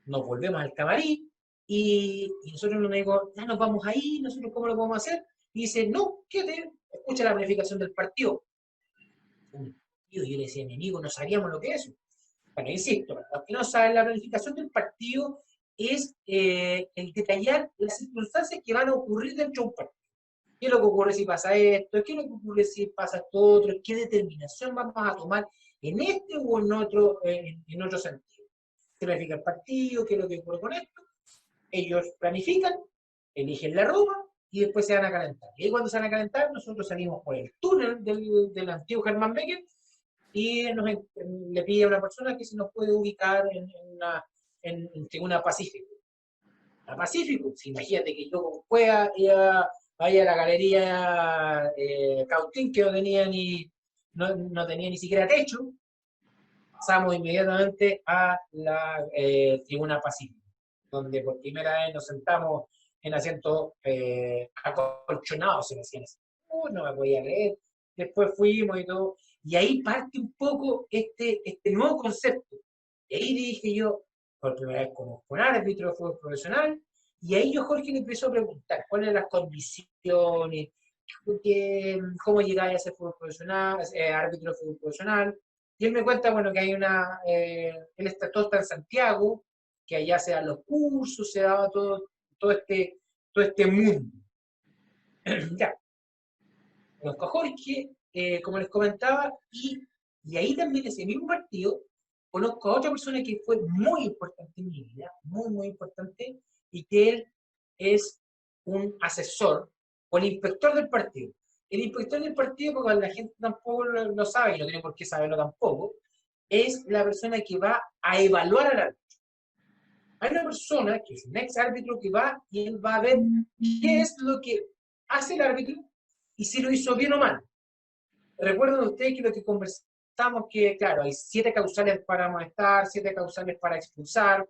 nos volvemos al camarín, y nosotros nos digo, ya nos vamos ahí, nosotros cómo lo podemos hacer, y dice, no, quédate, escucha la planificación del partido. Yo le decía a mi amigo, no sabíamos lo que es eso. Bueno, insisto, para los que no saben, la planificación del partido es el detallar las circunstancias que van a ocurrir dentro de un partido. ¿Qué es lo que ocurre si pasa esto? ¿Qué es lo que ocurre si pasa esto otro? ¿Qué determinación vamos a tomar en este o en otro sentido? Se planifica el partido, qué es lo que ocurre con esto. Ellos planifican, eligen la ropa y después se van a calentar. Y ahí cuando se van a calentar, nosotros salimos por el túnel del antiguo Germán Becker y le pide a una persona que se nos puede ubicar en Tribuna Pacífico. La Pacífico, si imagínate que yo pueda ir vaya a la galería Cautín, que no tenía ni siquiera techo, pasamos inmediatamente a la Tribuna Pacífico, donde por primera vez nos sentamos en asientos acolchonados, se me decían así. No me podía creer. Después fuimos y todo. Y ahí parte un poco este nuevo concepto. Y ahí dije yo, por primera vez conozco un árbitro de fútbol profesional, y ahí yo, Jorge, le empezó a preguntar cuáles eran las condiciones, cómo llegáis a ser fútbol profesional, árbitro de fútbol profesional. Y él me cuenta, bueno, que hay todo está en Santiago, que allá se dan los cursos, se daba todo este mundo. Ya, conozco a Jorge, como les comentaba, y ahí también ese mismo partido conozco a otra persona que fue muy importante en mi vida, muy, muy importante, y que él es un asesor o el inspector del partido. El inspector del partido, porque la gente tampoco lo sabe, y no tiene por qué saberlo tampoco, es la persona que va a evaluar al árbitro. Hay una persona que es un ex árbitro que va y él va a ver qué es lo que hace el árbitro y si lo hizo bien o mal. Recuerden ustedes que lo que conversamos, que claro, hay 7 causales para amonestar, 7 causales para expulsar,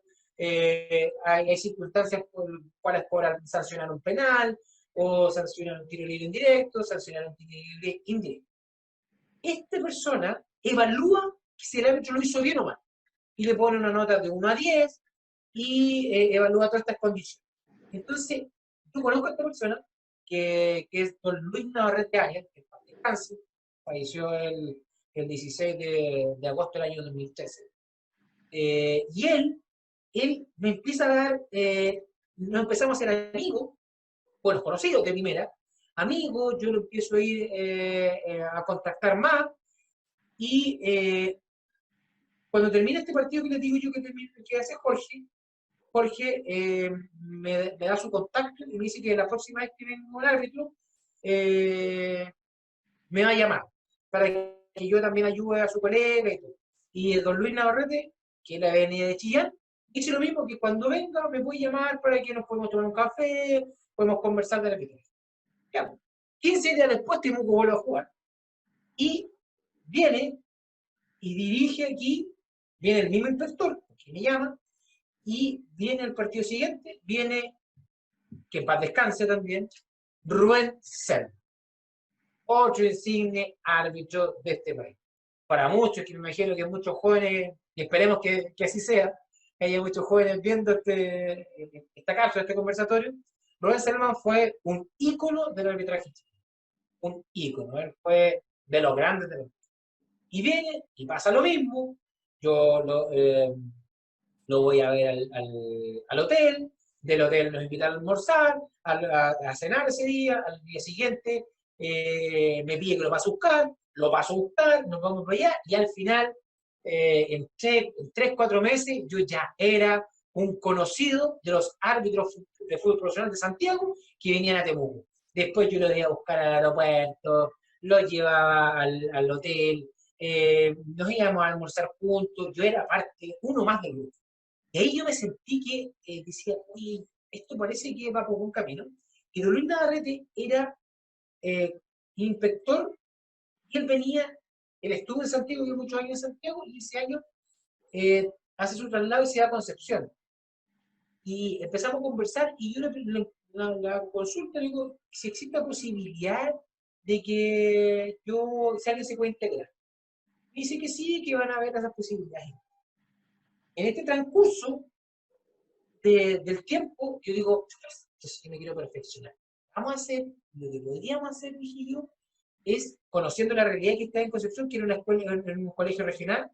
hay circunstancias por cuales cobrar, sancionar un penal, o sancionar un tiro libre indirecto, sancionar un tiro libre indirecto. Esta persona evalúa si el árbitro lo hizo bien o mal, y le pone una nota de 1 a 10, y evalúa todas estas condiciones. Entonces, yo conozco a esta persona, que es don Luis Navarrete Arias, que descanse, falleció el 16 de agosto del año 2013. Y él me empieza a dar, nos empezamos a ser amigos, bueno, conocidos de primera, amigos, yo lo empiezo a ir a contactar más, y cuando termina este partido que les digo yo que hace Jorge me da su contacto y me dice que la próxima vez que venga un árbitro me va a llamar para que yo también ayude a su colega y todo. Y don Luis Navarrete, que él venía de Chillán, Hice lo mismo, que cuando venga me voy a llamar para que nos podamos tomar un café, podemos conversar de la arbitraje. Ya, 15 días después Temuco vuelve a jugar. Y viene y dirige aquí, viene el mismo inspector, que me llama, y viene el partido siguiente, viene, que para descanse también, Rubén Serna, otro insigne árbitro de este país. Para muchos, que me imagino que muchos jóvenes, y esperemos que así sea, que haya muchos jóvenes viendo esta cápsula, este conversatorio, Rubén Serna fue un ícono del arbitraje chileno, un ícono, él fue de los grandes de los. Y viene y pasa lo mismo, yo lo voy a ver al hotel, del hotel nos invitan a almorzar, a cenar ese día, al día siguiente me pide que lo paso a buscar, lo paso a buscar, nos vamos para allá, y al final, en 3, 4 meses, yo ya era un conocido de los árbitros de fútbol profesional de Santiago que venían a Temuco. Después yo lo iba a buscar al aeropuerto, lo llevaba al hotel, nos íbamos a almorzar juntos, yo era parte, uno más del grupo. Y ahí yo me sentí que decía, oye, esto parece que va por un camino. Y Don Luis Navarrete era inspector, y él estuvo en Santiago, vivió muchos años en Santiago, y ese año hace su traslado y se va a Concepción. Y empezamos a conversar, y yo la consulta, le digo, si existe la posibilidad de que si alguien se puede integrar. Y dice que sí, que van a haber esas posibilidades. En este transcurso del tiempo, yo digo, yo sí que me quiero perfeccionar. Vamos a hacer, lo que podríamos hacer, Vigilio, es, conociendo la realidad que está en Concepción, que era una escuela, en un colegio regional,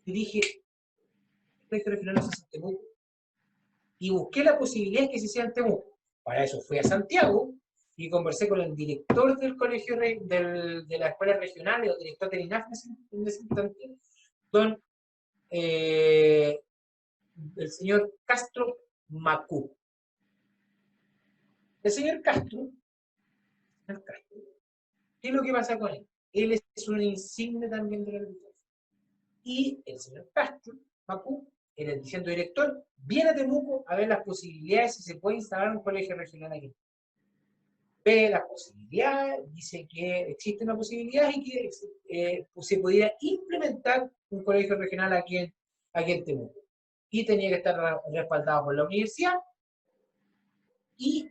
y dije, el colegio regional no se hace en Temuco. Y busqué la posibilidad de que se hiciera en Temuco. Para eso fui a Santiago y conversé con el director del colegio, de la escuela regional, el director del INAF en ese instante, don el señor Castro Macú. El señor Castro, ¿qué es lo que pasa con él? Él es un insigne también de la arbitraje. Y el señor Castro Macú, el diciendo director, viene a Temuco a ver las posibilidades si se puede instalar un colegio regional aquí. Ve las posibilidades, dice que existe una posibilidad y que se pudiera implementar un colegio regional aquí en Temuco. Y tenía que estar respaldado por la universidad. Y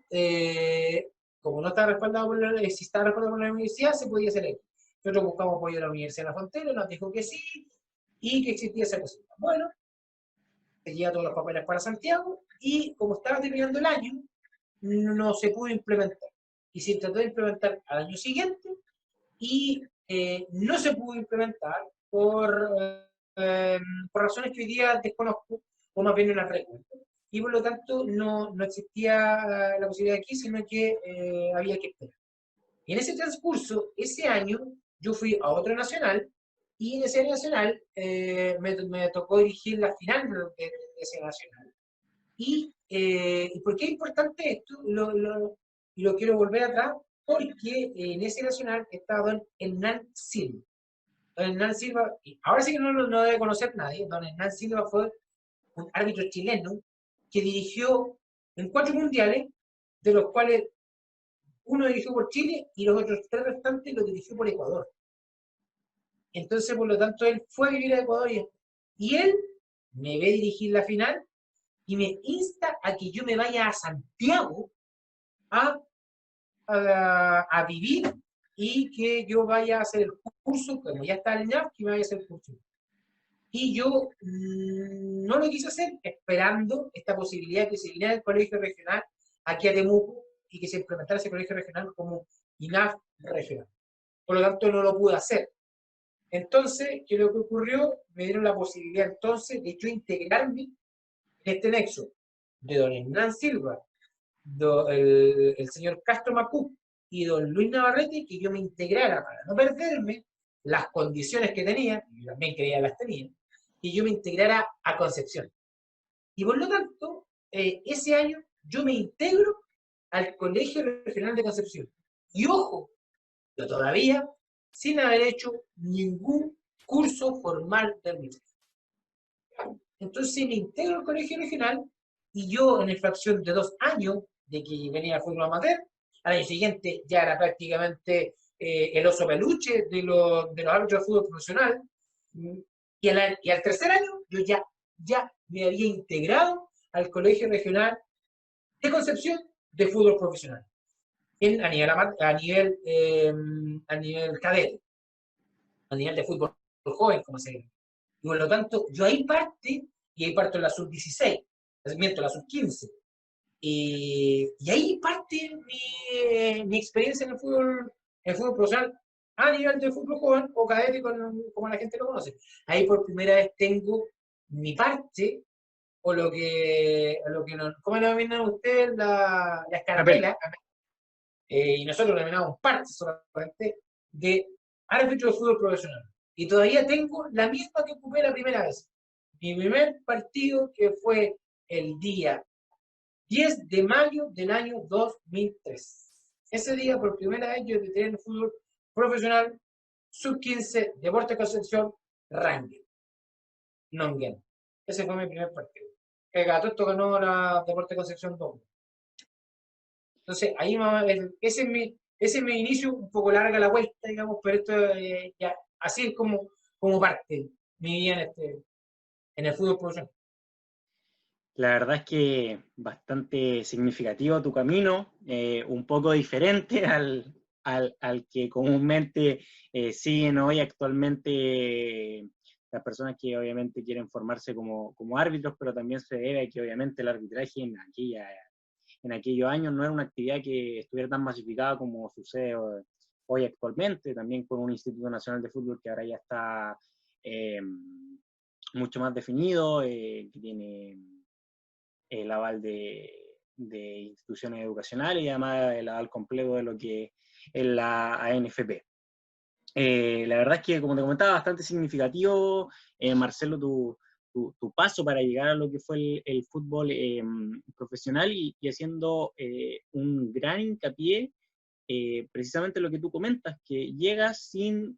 como no está respaldado si está respaldado por la universidad, se podía hacer esto. Nosotros buscamos apoyo de la Universidad de La Frontera, nos dijo que sí, y que existía esa posibilidad. Bueno, se lleva todos los papeles para Santiago, y como estaba terminando el año, no se pudo implementar. Y se trató de implementar al año siguiente, y no se pudo implementar por razones que hoy día desconozco, o más bien no las recuerdo. Y por lo tanto no existía la posibilidad aquí, sino que había que esperar. Y en ese transcurso, ese año, yo fui a otro nacional, y en ese nacional me tocó dirigir la final de ese nacional. ¿Y por qué es importante esto? Lo quiero volver atrás, porque en ese nacional estaba don Hernán Silva. Don Hernán Silva, ahora sí que no debe conocer nadie, don Hernán Silva fue un árbitro chileno que dirigió en 4 mundiales, de los cuales uno dirigió por Chile y los otros 3 restantes los dirigió por Ecuador. Entonces, por lo tanto, él fue a vivir a Ecuador, y él me ve dirigir la final y me insta a que yo me vaya a Santiago a vivir, y que yo vaya a hacer el curso, como ya está el NAF, que me vaya a hacer el curso. Y yo no lo quise hacer, esperando esta posibilidad que se viniera del colegio regional aquí a Temuco, y que se implementara ese colegio regional como INAF regional. Por lo tanto, no lo pude hacer. Entonces, ¿qué es lo que ocurrió? Me dieron la posibilidad entonces de yo integrarme en este nexo de don Hernán Silva, el señor Castro Macú y don Luis Navarrete, que yo me integrara para no perderme las condiciones que tenía, y yo también creía que las tenía, y yo me integrara a Concepción. Y por lo tanto, ese año yo me integro al Colegio Regional de Concepción. Y ojo, yo todavía sin haber hecho ningún curso formal de arbitraje. Entonces me integro al colegio regional y yo en la fracción de 2 años de que venía al fútbol amateur, al año siguiente ya era prácticamente el oso peluche de los árbitros de fútbol profesional. Y al tercer año yo ya me había integrado al colegio regional de Concepción de fútbol profesional, a nivel cadete, a nivel de fútbol joven, como se llama. Y por lo tanto, yo ahí parto en la sub-16, miento, la sub-15. Y ahí parte mi experiencia en el fútbol profesional a nivel de fútbol joven o cadete, como la gente lo conoce. Ahí por primera vez tengo mi parte, o ¿cómo lo denominan ustedes? La Papel. escarapela, y nosotros lo denominamos parte solamente, de árbitro de fútbol profesional. Y todavía tengo la misma que ocupé la primera vez. Mi primer partido, que fue el día 10 de mayo del año 2003. Ese día, por primera vez, yo entré en el fútbol profesional, sub-15, Deportes Concepción, Rangel, Nonguén. Ese fue mi primer partido. El Gatoto ganó la Deportes Concepción 2. Entonces, ahí ese es mi inicio, un poco larga la vuelta, digamos, pero esto ya, así es como parte mi vida en el fútbol profesional. La verdad es que bastante significativo tu camino, un poco diferente al que comúnmente siguen hoy actualmente las personas que obviamente quieren formarse como árbitros, pero también se debe a que obviamente el arbitraje en aquellos años no era una actividad que estuviera tan masificada como sucede hoy actualmente, también con un Instituto Nacional de Fútbol que ahora ya está mucho más definido, que tiene el aval de instituciones educacionales y además el aval completo de lo que es la ANFP. La verdad es que, como te comentaba, bastante significativo, Marcelo, tu paso para llegar a lo que fue el fútbol profesional y haciendo un gran hincapié precisamente lo que tú comentas, que llegas sin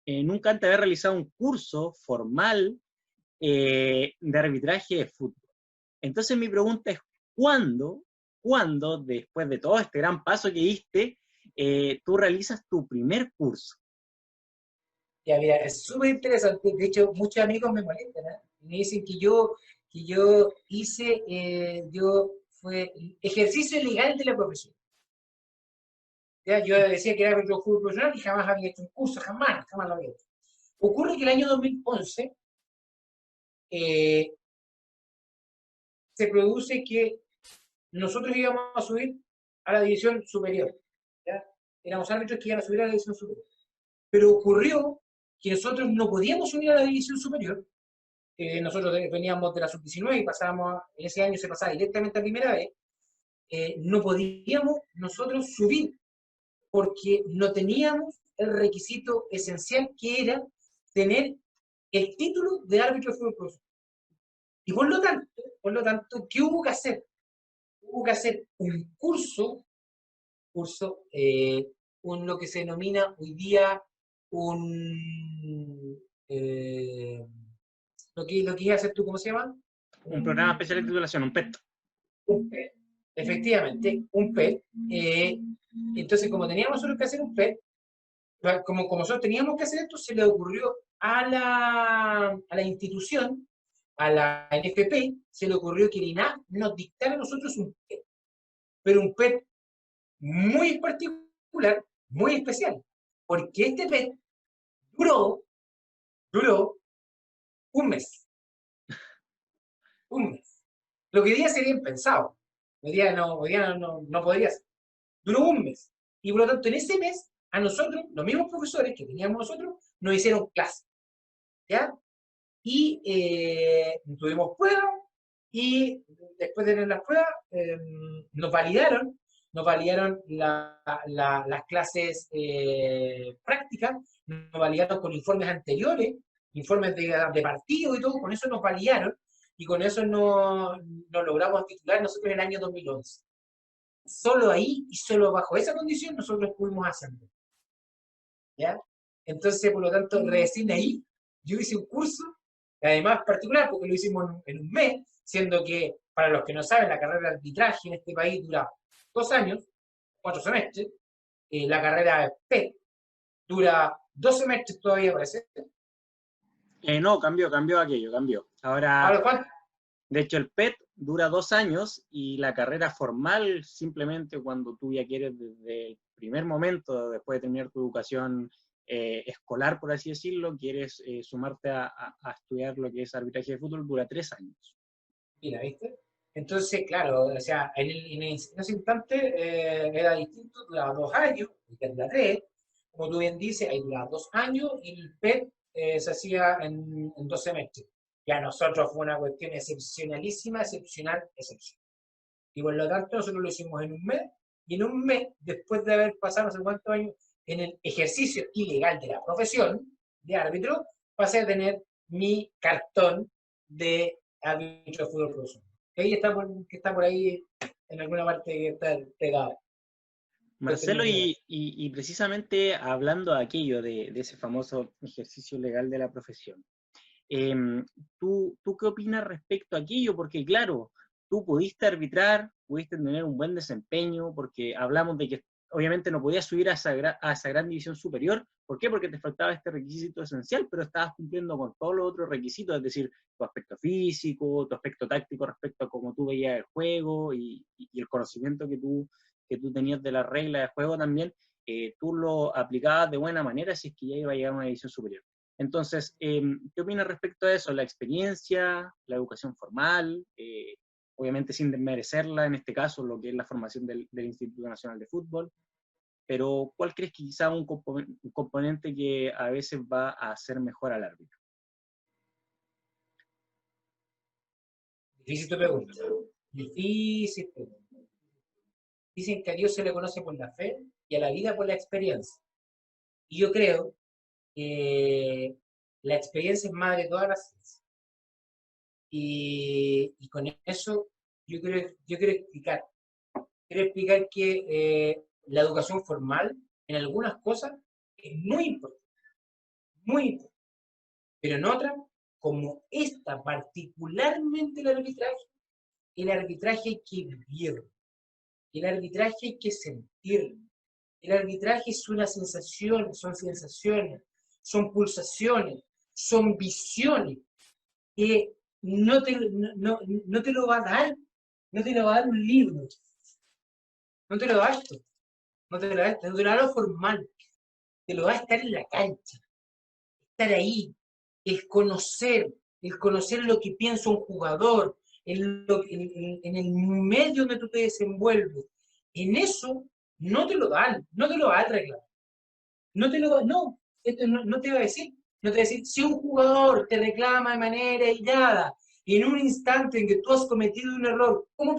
nunca antes haber realizado un curso formal de arbitraje de fútbol. Entonces mi pregunta es, ¿cuándo, después de todo este gran paso que diste, tú realizas tu primer curso? Ya, mira, es súper interesante. De hecho, muchos amigos me molestan, ¿eh? Me dicen que yo fue ejercicio ilegal de la profesión. Ya, yo decía que era árbitro de fútbol profesional y jamás había hecho un curso, jamás lo había hecho. Ocurre que el año 2011 eh, se produce que nosotros íbamos a subir a la división superior. ¿Ya? Éramos árbitros que iban a subir a la división superior. Pero ocurrió que nosotros no podíamos subir a la división superior. Nosotros veníamos de la sub-19 y en ese año se pasaba directamente a primera vez. No podíamos nosotros subir porque no teníamos el requisito esencial, que era tener el título de árbitro de fútbol profesional. Y por lo tanto, ¿qué hubo que hacer? Hubo que hacer un curso, lo que se denomina hoy día un, lo que ibas a hacer tú, ¿cómo se llama? Un programa especial de titulación, un PET. Un PET, efectivamente, un PET. Entonces, como teníamos nosotros que hacer un PET, como nosotros teníamos que hacer esto, se le ocurrió a la institución, a la NFP, se le ocurrió que el INAF nos dictara a nosotros un PET, pero un PET muy particular, muy especial, porque este PET duró un mes, un mes. Lo que hoy día sería impensado, hoy día no podría ser. Duró un mes, y por lo tanto en ese mes, a nosotros, los mismos profesores que teníamos nosotros, nos hicieron clase, ¿ya? Y tuvimos pruebas, y después de tener las pruebas, nos validaron las clases prácticas, nos validaron con informes anteriores, informes de partido y todo, con eso nos validaron, y con eso nos logramos titular nosotros en el año 2011. Solo ahí y solo bajo esa condición nosotros pudimos hacerlo, ¿ya? Entonces, por lo tanto, recién ahí yo hice un curso además particular porque lo hicimos en un mes, siendo que, para los que no saben, la carrera de arbitraje en este país dura 2 años, 4 semestres, la carrera de PET dura 2 semestres todavía, parece. No, cambió aquello, cambió. Ahora, Ahora, ¿cuánto? de hecho, el PET dura 2 años y la carrera formal, simplemente cuando tú ya quieres desde el primer momento, después de terminar tu educación escolar, por así decirlo, quieres sumarte a estudiar lo que es arbitraje de fútbol, dura 3 años. Mira, ¿viste? Entonces, claro, o sea, en ese instante era distinto, duraba 2 años, y que dura 3, como tú bien dices, ahí duraba 2 años y el PET se hacía en 2 semestres. Y a nosotros fue una cuestión excepcionalísima, excepcional, excepcional. Y por lo tanto, nosotros lo hicimos en un mes, y en un mes, después de haber pasado no sé cuántos años en el ejercicio ilegal de la profesión de árbitro, pasé a tener mi cartón de árbitro de fútbol profesional. Ahí está que está por ahí en alguna parte que está pegado. Marcelo, y precisamente hablando de aquello, de ese famoso ejercicio legal de la profesión, ¿tú qué opinas respecto a aquello? Porque claro, tú pudiste arbitrar, pudiste tener un buen desempeño, porque hablamos de que obviamente no podías subir a esa gran división superior. ¿Por qué? Porque te faltaba este requisito esencial, pero estabas cumpliendo con todos los otros requisitos, es decir, tu aspecto físico, tu aspecto táctico respecto a cómo tú veías el juego y el conocimiento que tú tenías de las reglas de juego también, tú lo aplicabas de buena manera si es que ya iba a llegar a una división superior. Entonces, ¿qué opinas respecto a eso? La experiencia, la educación formal, obviamente sin desmerecerla, en este caso, lo que es la formación del Instituto Nacional de Fútbol, pero ¿cuál crees que quizá un componente que a veces va a hacer mejor al árbitro? Difícil tu pregunta. Difícil pregunta. Dicen que a Dios se le conoce por la fe y a la vida por la experiencia. Y yo creo que la experiencia es madre de todas las ciencias. Y con eso yo quiero explicar. Quiero explicar que la educación formal en algunas cosas es muy importante, pero en otras, como esta, particularmente el arbitraje hay que vivirlo, el arbitraje hay que sentirlo, el arbitraje es una sensación, son sensaciones, son pulsaciones, son visiones que no te lo va a dar, no te lo va a dar un libro, no te lo da esto, no te lo da esto, no te lo da lo formal, te lo va a estar en la cancha, estar ahí, el conocer lo que piensa un jugador, en el medio donde tú te desenvuelves. En eso no te lo dan, no te lo va a arreglar. No te lo va, no, esto no te va a decir, no te va a decir, si un jugador te reclama de manera airada, en un instante en que tú has cometido un error, ¿cómo